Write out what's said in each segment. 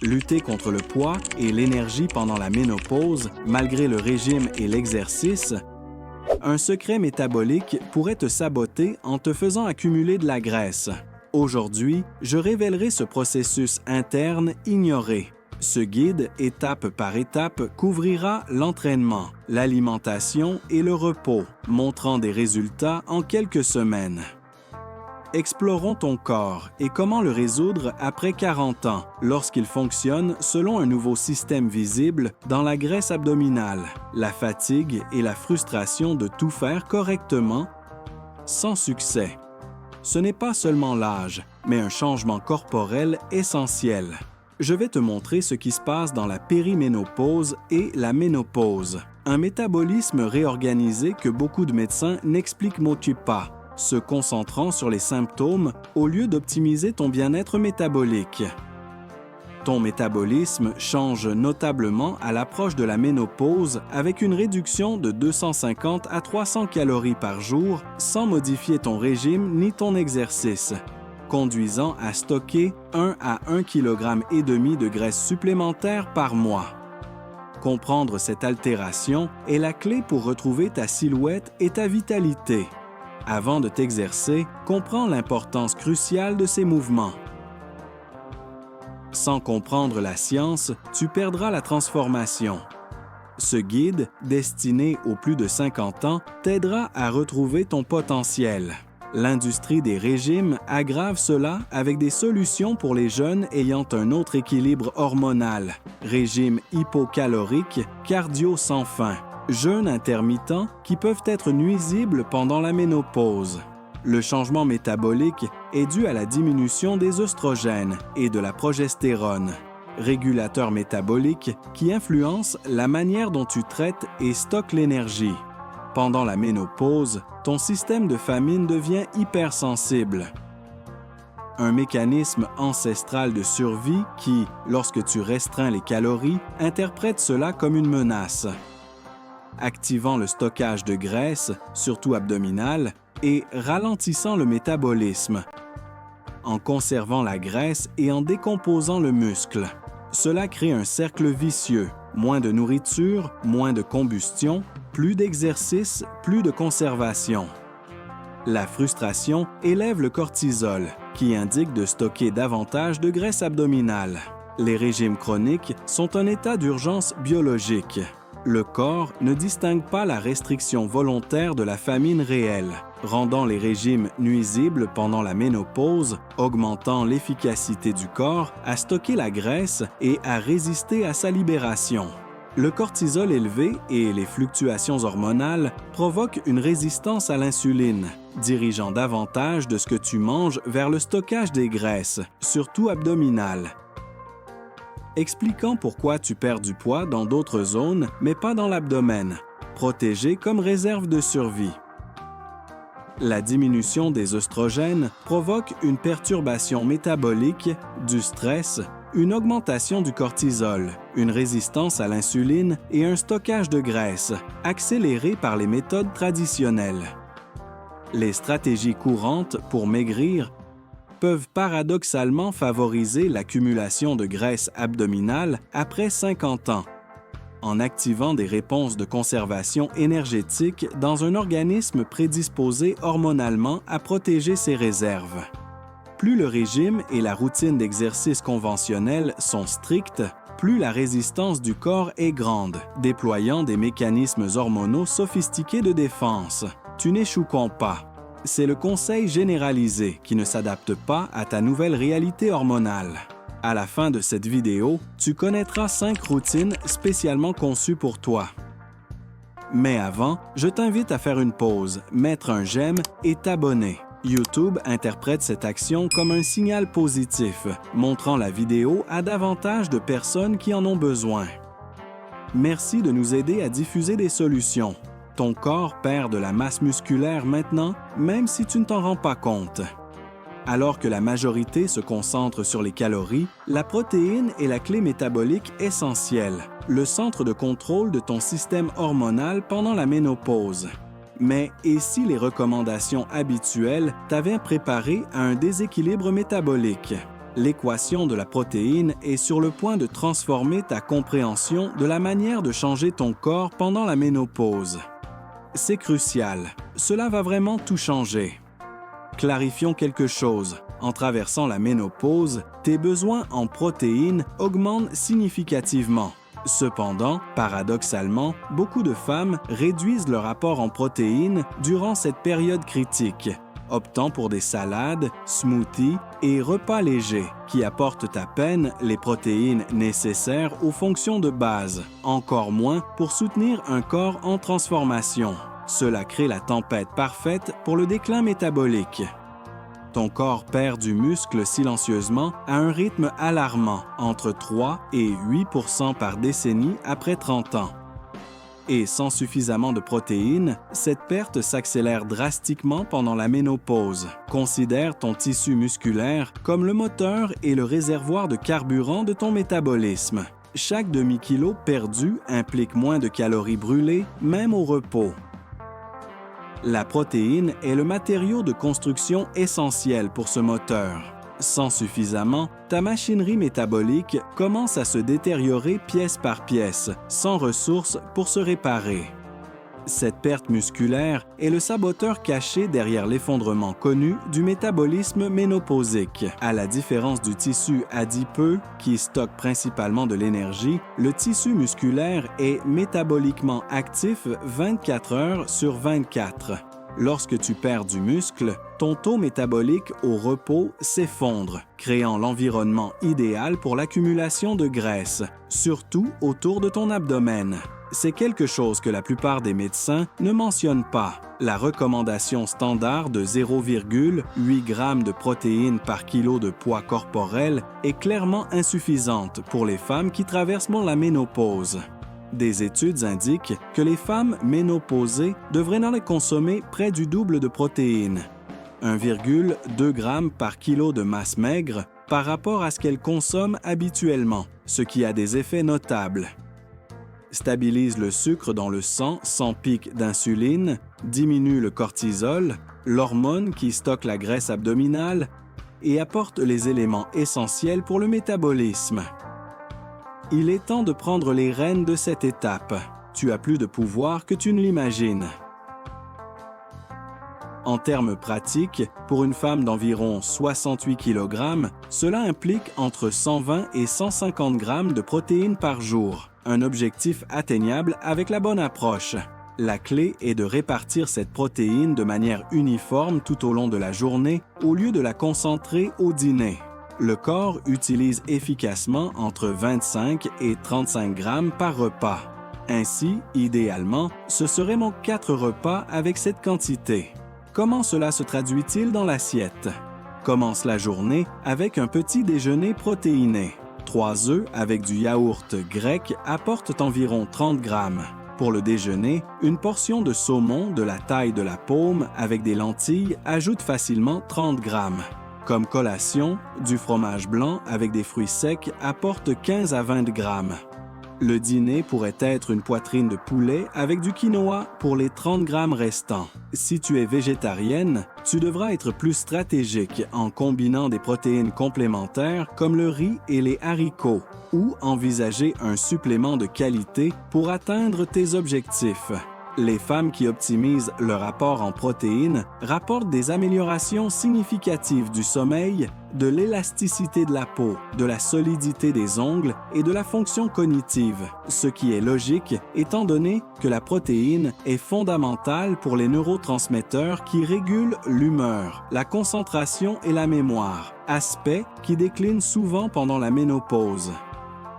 Lutter contre le poids et l'énergie pendant la ménopause, malgré le régime et l'exercice, un secret métabolique pourrait te saboter en te faisant accumuler de la graisse. Aujourd'hui, je révélerai ce processus interne ignoré. Ce guide, étape par étape, couvrira l'entraînement, l'alimentation et le repos, montrant des résultats en quelques semaines. Explorons ton corps et comment le résoudre après 40 ans, lorsqu'il fonctionne selon un nouveau système visible dans la graisse abdominale, la fatigue et la frustration de tout faire correctement, sans succès. Ce n'est pas seulement l'âge, mais un changement corporel essentiel. Je vais te montrer ce qui se passe dans la périménopause et la ménopause, un métabolisme réorganisé que beaucoup de médecins n'expliquent pas, se concentrant sur les symptômes au lieu d'optimiser ton bien-être métabolique. Ton métabolisme change notablement à l'approche de la ménopause avec une réduction de 250 à 300 calories par jour sans modifier ton régime ni ton exercice, conduisant à stocker 1 à 1,5 kg de graisse supplémentaire par mois. Comprendre cette altération est la clé pour retrouver ta silhouette et ta vitalité. Avant de t'exercer, comprends l'importance cruciale de ces mouvements. Sans comprendre la science, tu perdras la transformation. Ce guide, destiné aux plus de 50 ans, t'aidera à retrouver ton potentiel. L'industrie des régimes aggrave cela avec des solutions pour les jeunes ayant un autre équilibre hormonal, régime hypocalorique, cardio sans fin, jeûnes intermittents qui peuvent être nuisibles pendant la ménopause. Le changement métabolique est dû à la diminution des œstrogènes et de la progestérone, régulateurs métaboliques qui influencent la manière dont tu traites et stockes l'énergie. Pendant la ménopause, ton système de famine devient hypersensible. Un mécanisme ancestral de survie qui, lorsque tu restreins les calories, interprète cela comme une menace, activant le stockage de graisse, surtout abdominale, et ralentissant le métabolisme, en conservant la graisse et en décomposant le muscle. Cela crée un cercle vicieux, moins de nourriture, moins de combustion, plus d'exercice, plus de conservation. La frustration élève le cortisol, qui indique de stocker davantage de graisse abdominale. Les régimes chroniques sont un état d'urgence biologique. Le corps ne distingue pas la restriction volontaire de la famine réelle, rendant les régimes nuisibles pendant la ménopause, augmentant l'efficacité du corps à stocker la graisse et à résister à sa libération. Le cortisol élevé et les fluctuations hormonales provoquent une résistance à l'insuline, dirigeant davantage de ce que tu manges vers le stockage des graisses, surtout abdominales. Expliquant pourquoi tu perds du poids dans d'autres zones, mais pas dans l'abdomen, protégé comme réserve de survie. La diminution des œstrogènes provoque une perturbation métabolique, du stress, une augmentation du cortisol, une résistance à l'insuline et un stockage de graisse, accéléré par les méthodes traditionnelles. Les stratégies courantes pour maigrir peuvent paradoxalement favoriser l'accumulation de graisse abdominale après 50 ans, en activant des réponses de conservation énergétique dans un organisme prédisposé hormonalement à protéger ses réserves. Plus le régime et la routine d'exercice conventionnels sont stricts, plus la résistance du corps est grande, déployant des mécanismes hormonaux sophistiqués de défense. Tu n'échoues pas. C'est le conseil généralisé qui ne s'adapte pas à ta nouvelle réalité hormonale. À la fin de cette vidéo, tu connaîtras 5 routines spécialement conçues pour toi. Mais avant, je t'invite à faire une pause, mettre un j'aime et t'abonner. YouTube interprète cette action comme un signal positif, montrant la vidéo à davantage de personnes qui en ont besoin. Merci de nous aider à diffuser des solutions. Ton corps perd de la masse musculaire maintenant, même si tu ne t'en rends pas compte. Alors que la majorité se concentre sur les calories, la protéine est la clé métabolique essentielle, le centre de contrôle de ton système hormonal pendant la ménopause. Mais et si les recommandations habituelles t'avaient préparé à un déséquilibre métabolique? L'équation de la protéine est sur le point de transformer ta compréhension de la manière de changer ton corps pendant la ménopause. C'est crucial. Cela va vraiment tout changer. Clarifions quelque chose. En traversant la ménopause, tes besoins en protéines augmentent significativement. Cependant, paradoxalement, beaucoup de femmes réduisent leur apport en protéines durant cette période critique, optant pour des salades, smoothies et repas légers qui apportent à peine les protéines nécessaires aux fonctions de base, encore moins pour soutenir un corps en transformation. Cela crée la tempête parfaite pour le déclin métabolique. Ton corps perd du muscle silencieusement à un rythme alarmant, entre 3 et 8% par décennie après 30 ans. Et sans suffisamment de protéines, cette perte s'accélère drastiquement pendant la ménopause. Considère ton tissu musculaire comme le moteur et le réservoir de carburant de ton métabolisme. Chaque demi-kilo perdu implique moins de calories brûlées, même au repos. La protéine est le matériau de construction essentiel pour ce moteur. Sans suffisamment, ta machinerie métabolique commence à se détériorer pièce par pièce, sans ressources pour se réparer. Cette perte musculaire est le saboteur caché derrière l'effondrement connu du métabolisme ménopausique. À la différence du tissu adipeux, qui stocke principalement de l'énergie, le tissu musculaire est métaboliquement actif 24 heures sur 24. Lorsque tu perds du muscle, ton taux métabolique au repos s'effondre, créant l'environnement idéal pour l'accumulation de graisse, surtout autour de ton abdomen. C'est quelque chose que la plupart des médecins ne mentionnent pas. La recommandation standard de 0,8 g de protéines par kilo de poids corporel est clairement insuffisante pour les femmes qui traversent la ménopause. Des études indiquent que les femmes ménopausées devraient en consommer près du double de protéines, 1,2 g par kilo de masse maigre par rapport à ce qu'elles consomment habituellement, ce qui a des effets notables. Stabilise le sucre dans le sang sans pic d'insuline, diminue le cortisol, l'hormone qui stocke la graisse abdominale et apporte les éléments essentiels pour le métabolisme. Il est temps de prendre les rênes de cette étape. Tu as plus de pouvoir que tu ne l'imagines. En termes pratiques, pour une femme d'environ 68 kg, cela implique entre 120 et 150 g de protéines par jour, un objectif atteignable avec la bonne approche. La clé est de répartir cette protéine de manière uniforme tout au long de la journée au lieu de la concentrer au dîner. Le corps utilise efficacement entre 25 et 35 g par repas. Ainsi, idéalement, ce serait 4 repas avec cette quantité. Comment cela se traduit-il dans l'assiette? Commence la journée avec un petit déjeuner protéiné. 3 œufs avec du yaourt grec apportent environ 30 g. Pour le déjeuner, une portion de saumon de la taille de la paume avec des lentilles ajoute facilement 30 g. Comme collation, du fromage blanc avec des fruits secs apporte 15 à 20 g. Le dîner pourrait être une poitrine de poulet avec du quinoa pour les 30 g restants. Si tu es végétarienne, tu devras être plus stratégique en combinant des protéines complémentaires comme le riz et les haricots, ou envisager un supplément de qualité pour atteindre tes objectifs. Les femmes qui optimisent leur apport en protéines rapportent des améliorations significatives du sommeil, de l'élasticité de la peau, de la solidité des ongles et de la fonction cognitive, ce qui est logique étant donné que la protéine est fondamentale pour les neurotransmetteurs qui régulent l'humeur, la concentration et la mémoire, aspects qui déclinent souvent pendant la ménopause.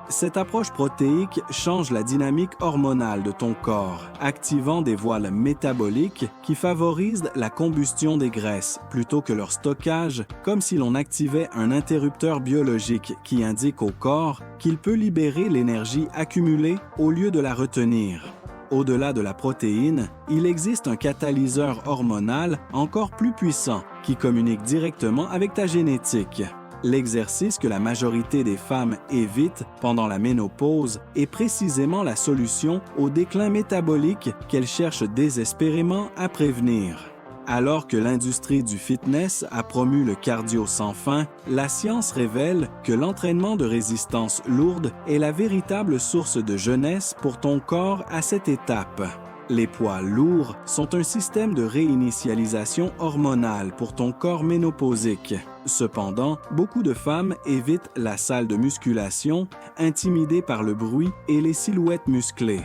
Cette approche protéique change la dynamique hormonale de ton corps, activant des voiles métaboliques qui favorisent la combustion des graisses plutôt que leur stockage, comme si l'on activait un interrupteur biologique qui indique au corps qu'il peut libérer l'énergie accumulée au lieu de la retenir. Au-delà de la protéine, il existe un catalyseur hormonal encore plus puissant qui communique directement avec ta génétique. L'exercice que la majorité des femmes évitent pendant la ménopause est précisément la solution au déclin métabolique qu'elles cherchent désespérément à prévenir. Alors que l'industrie du fitness a promu le cardio sans fin, la science révèle que l'entraînement de résistance lourde est la véritable source de jeunesse pour ton corps à cette étape. Les poids lourds sont un système de réinitialisation hormonale pour ton corps ménopausique. Cependant, beaucoup de femmes évitent la salle de musculation, intimidées par le bruit et les silhouettes musclées.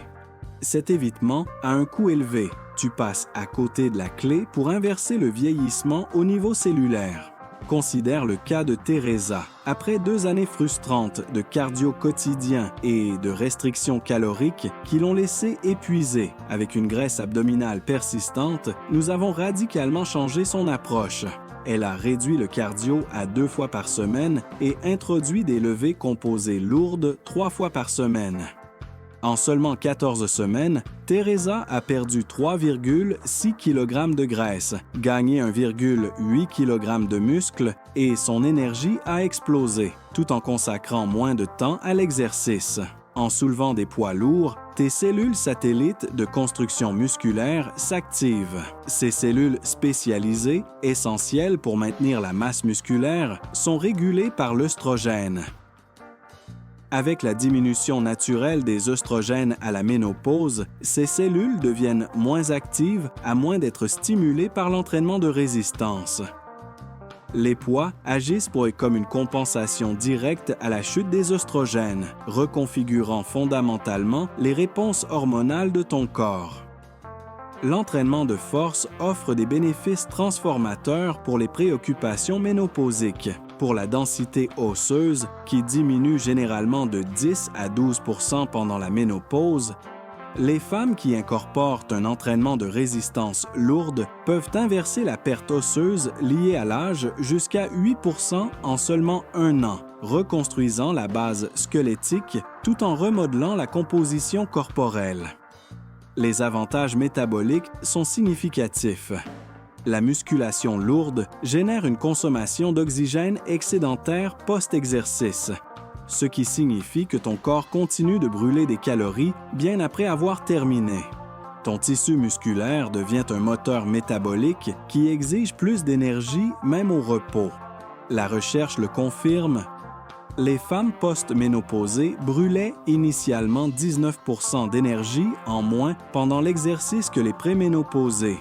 Cet évitement a un coût élevé. Tu passes à côté de la clé pour inverser le vieillissement au niveau cellulaire. Considère le cas de Teresa. Après 2 années frustrantes de cardio quotidien et de restrictions caloriques qui l'ont laissée épuisée avec une graisse abdominale persistante, nous avons radicalement changé son approche. Elle a réduit le cardio à 2 fois par semaine et introduit des levées composées lourdes 3 fois par semaine. En seulement 14 semaines, Teresa a perdu 3,6 kg de graisse, gagné 1,8 kg de muscle et son énergie a explosé, tout en consacrant moins de temps à l'exercice. En soulevant des poids lourds, tes cellules satellites de construction musculaire s'activent. Ces cellules spécialisées, essentielles pour maintenir la masse musculaire, sont régulées par l'œstrogène. Avec la diminution naturelle des œstrogènes à la ménopause, ces cellules deviennent moins actives à moins d'être stimulées par l'entraînement de résistance. Les poids agissent comme une compensation directe à la chute des œstrogènes, reconfigurant fondamentalement les réponses hormonales de ton corps. L'entraînement de force offre des bénéfices transformateurs pour les préoccupations ménopausiques. Pour la densité osseuse, qui diminue généralement de 10 à 12 % pendant la ménopause, les femmes qui incorporent un entraînement de résistance lourde peuvent inverser la perte osseuse liée à l'âge jusqu'à 8 % en seulement 1 an, reconstruisant la base squelettique tout en remodelant la composition corporelle. Les avantages métaboliques sont significatifs. La musculation lourde génère une consommation d'oxygène excédentaire post-exercice, ce qui signifie que ton corps continue de brûler des calories bien après avoir terminé. Ton tissu musculaire devient un moteur métabolique qui exige plus d'énergie même au repos. La recherche le confirme. Les femmes post-ménopausées brûlaient initialement 19 % d'énergie en moins pendant l'exercice que les préménopausées.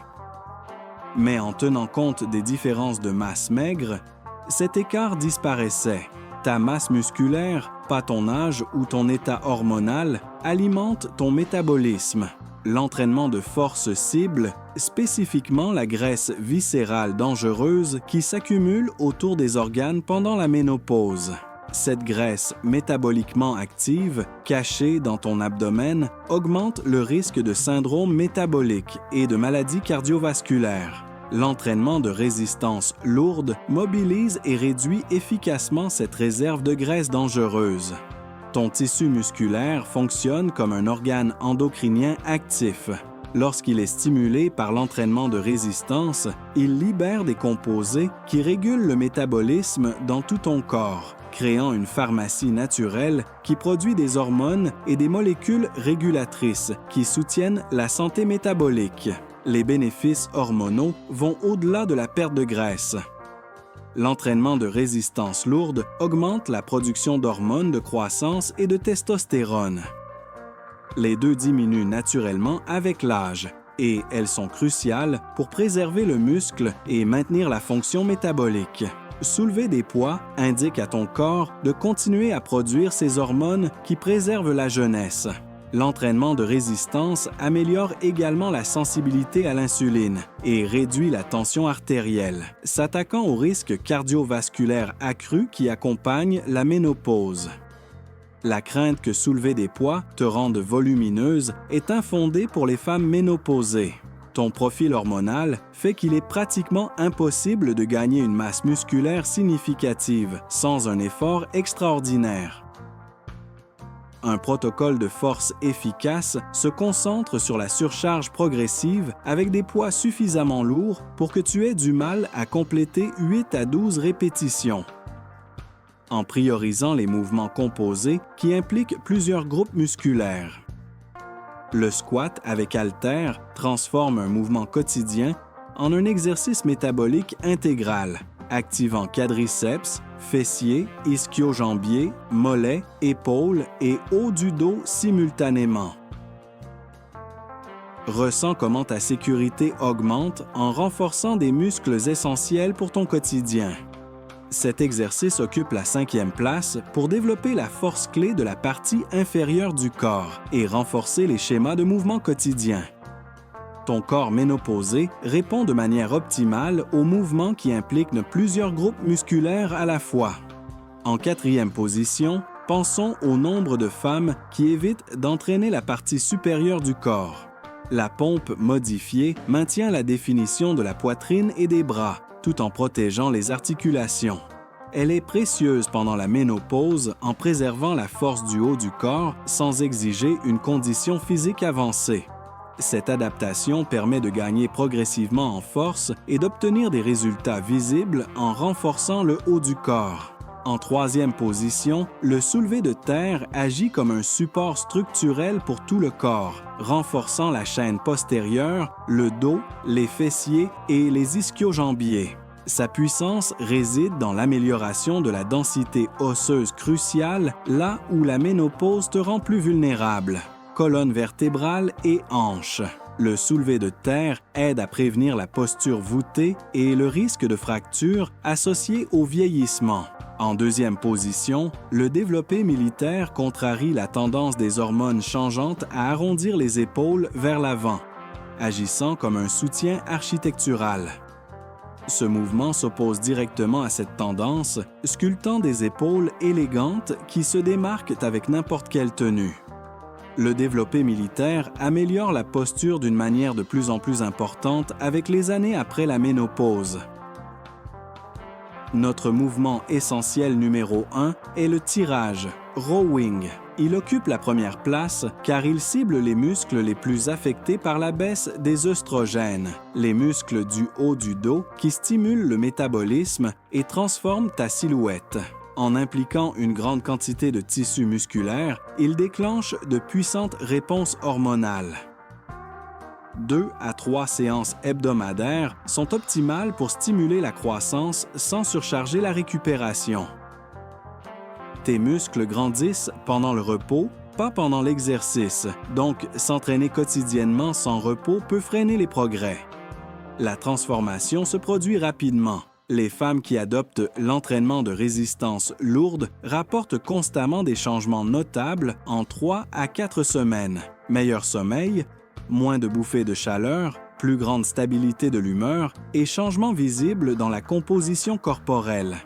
Mais en tenant compte des différences de masse maigre, cet écart disparaissait. Ta masse musculaire, pas ton âge ou ton état hormonal, alimente ton métabolisme. L'entraînement de force cible, spécifiquement la graisse viscérale dangereuse qui s'accumule autour des organes pendant la ménopause. Cette graisse métaboliquement active, cachée dans ton abdomen, augmente le risque de syndrome métabolique et de maladies cardiovasculaires. L'entraînement de résistance lourde mobilise et réduit efficacement cette réserve de graisse dangereuse. Ton tissu musculaire fonctionne comme un organe endocrinien actif. Lorsqu'il est stimulé par l'entraînement de résistance, il libère des composés qui régulent le métabolisme dans tout ton corps, créant une pharmacie naturelle qui produit des hormones et des molécules régulatrices qui soutiennent la santé métabolique. Les bénéfices hormonaux vont au-delà de la perte de graisse. L'entraînement de résistance lourde augmente la production d'hormones de croissance et de testostérone. Les deux diminuent naturellement avec l'âge et elles sont cruciales pour préserver le muscle et maintenir la fonction métabolique. Soulever des poids indique à ton corps de continuer à produire ces hormones qui préservent la jeunesse. L'entraînement de résistance améliore également la sensibilité à l'insuline et réduit la tension artérielle, s'attaquant aux risques cardiovasculaires accrus qui accompagnent la ménopause. La crainte que soulever des poids te rende volumineuse est infondée pour les femmes ménopausées. Ton profil hormonal fait qu'il est pratiquement impossible de gagner une masse musculaire significative sans un effort extraordinaire. Un protocole de force efficace se concentre sur la surcharge progressive avec des poids suffisamment lourds pour que tu aies du mal à compléter 8 à 12 répétitions. En priorisant les mouvements composés qui impliquent plusieurs groupes musculaires. Le squat avec haltère transforme un mouvement quotidien en un exercice métabolique intégral, activant quadriceps, fessiers, ischio-jambiers, mollets, épaules et haut du dos simultanément. Ressens comment ta sécurité augmente en renforçant des muscles essentiels pour ton quotidien. Cet exercice occupe la 5e place pour développer la force clé de la partie inférieure du corps et renforcer les schémas de mouvement quotidiens. Ton corps ménopausé répond de manière optimale aux mouvements qui impliquent plusieurs groupes musculaires à la fois. En 4e position, pensons au nombre de femmes qui évitent d'entraîner la partie supérieure du corps. La pompe modifiée maintient la définition de la poitrine et des bras, tout en protégeant les articulations. Elle est précieuse pendant la ménopause en préservant la force du haut du corps sans exiger une condition physique avancée. Cette adaptation permet de gagner progressivement en force et d'obtenir des résultats visibles en renforçant le haut du corps. En 3e position, le soulevé de terre agit comme un support structurel pour tout le corps, renforçant la chaîne postérieure, le dos, les fessiers et les ischio-jambiers. Sa puissance réside dans l'amélioration de la densité osseuse cruciale, là où la ménopause te rend plus vulnérable. Colonne vertébrale et hanches. Le soulevé de terre aide à prévenir la posture voûtée et le risque de fracture associé au vieillissement. En 2e position, le développé militaire contrarie la tendance des hormones changeantes à arrondir les épaules vers l'avant, agissant comme un soutien architectural. Ce mouvement s'oppose directement à cette tendance, sculptant des épaules élégantes qui se démarquent avec n'importe quelle tenue. Le développé militaire améliore la posture d'une manière de plus en plus importante avec les années après la ménopause. Notre mouvement essentiel numéro 1 est le tirage, rowing. Il occupe la première place car il cible les muscles les plus affectés par la baisse des œstrogènes, les muscles du haut du dos qui stimulent le métabolisme et transforment ta silhouette. En impliquant une grande quantité de tissu musculaire, il déclenche de puissantes réponses hormonales. 2 à 3 séances hebdomadaires sont optimales pour stimuler la croissance sans surcharger la récupération. Tes muscles grandissent pendant le repos, pas pendant l'exercice, donc s'entraîner quotidiennement sans repos peut freiner les progrès. La transformation se produit rapidement. Les femmes qui adoptent l'entraînement de résistance lourde rapportent constamment des changements notables en 3 à 4 semaines. Meilleur sommeil, moins de bouffées de chaleur, plus grande stabilité de l'humeur et changements visibles dans la composition corporelle.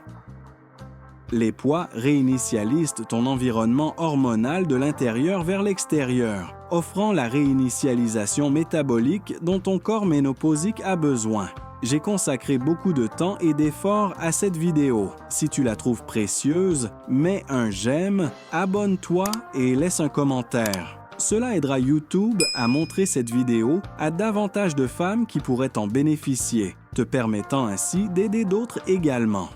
Les poids réinitialisent ton environnement hormonal de l'intérieur vers l'extérieur, offrant la réinitialisation métabolique dont ton corps ménopausique a besoin. J'ai consacré beaucoup de temps et d'efforts à cette vidéo. Si tu la trouves précieuse, mets un j'aime, abonne-toi et laisse un commentaire. Cela aidera YouTube à montrer cette vidéo à davantage de femmes qui pourraient en bénéficier, te permettant ainsi d'aider d'autres également.